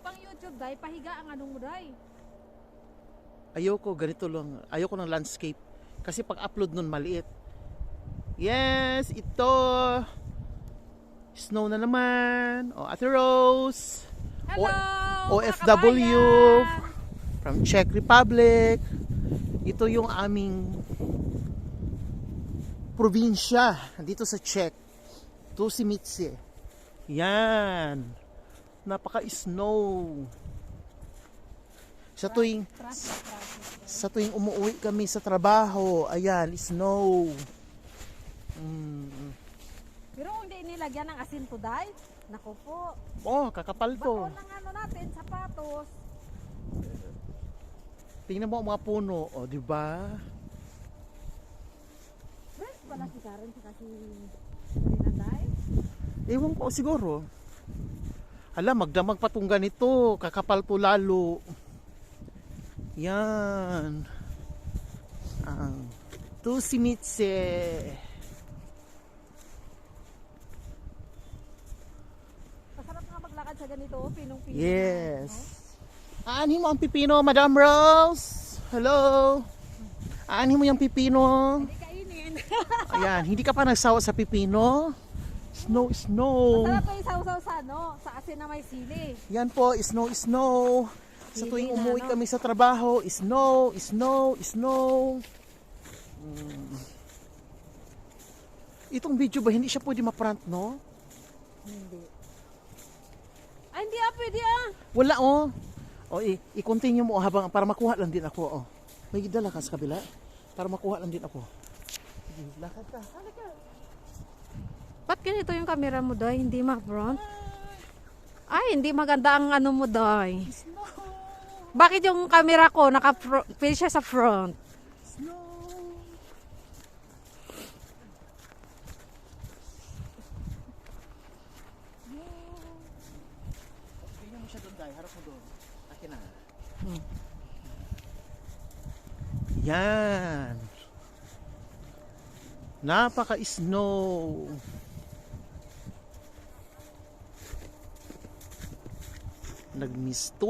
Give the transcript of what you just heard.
Pang YouTube day, pahiga ang anong mo day. Ayoko, ganito lang. Ayoko ng landscape. Kasi pag-upload nun, maliit. Yes, ito. Snow na naman. O, Ate Rose. Hello! OFW from Czech Republic. Ito yung aming probinsya dito sa Czech. Tusimitse. Yan. Napaka-snow. Sa tuwing umuwi kami sa trabaho, ayan, snow. Pero kung hindi nilagyan ng asin to day, naku po. Oh, kakapal to. Baon ng ano natin, sapatos. Tingnan mo ang mga puno, oh, di ba? Fresh pala si Karen sa kasi Marina day. Ewan ko siguro. Hala, magdamag pa tong ganito, kakapal to lalo. Yan. Ang Tusimitse. Masarap nga maglakad sa ganito, pinong-pino. Yes. Aanhin mo ang pipino, Madam Rose. Hello. Aanhin mo yung pipino. Hindi kainin. Ayan, hindi ka pa nagsawa sa pipino. Snow. Masarap to yung sausaw sa ano, sa asin na may sili. Yan po, snow. Sa tuwing umuwi kami sa trabaho, snow. Itong video ba, hindi siya pwede ma-front, no? Hindi. Ay, hindi pwede Wala, oh. O, i-continue mo habang, para makuha lang din ako, oh. May dala ka sa kabila, para makuha lang din ako. Sige, lakad ka. Halika. Ba't ganito yung camera mo, Day? Hindi ma-front? Ay, hindi maganda ang ano mo, Day. Bakit yung camera ko naka-pin siya sa front? Snow. Tingnan mo siya doon, Day. Harap mo doon. Akin na. Yan. Napaka-snow. Nagmisto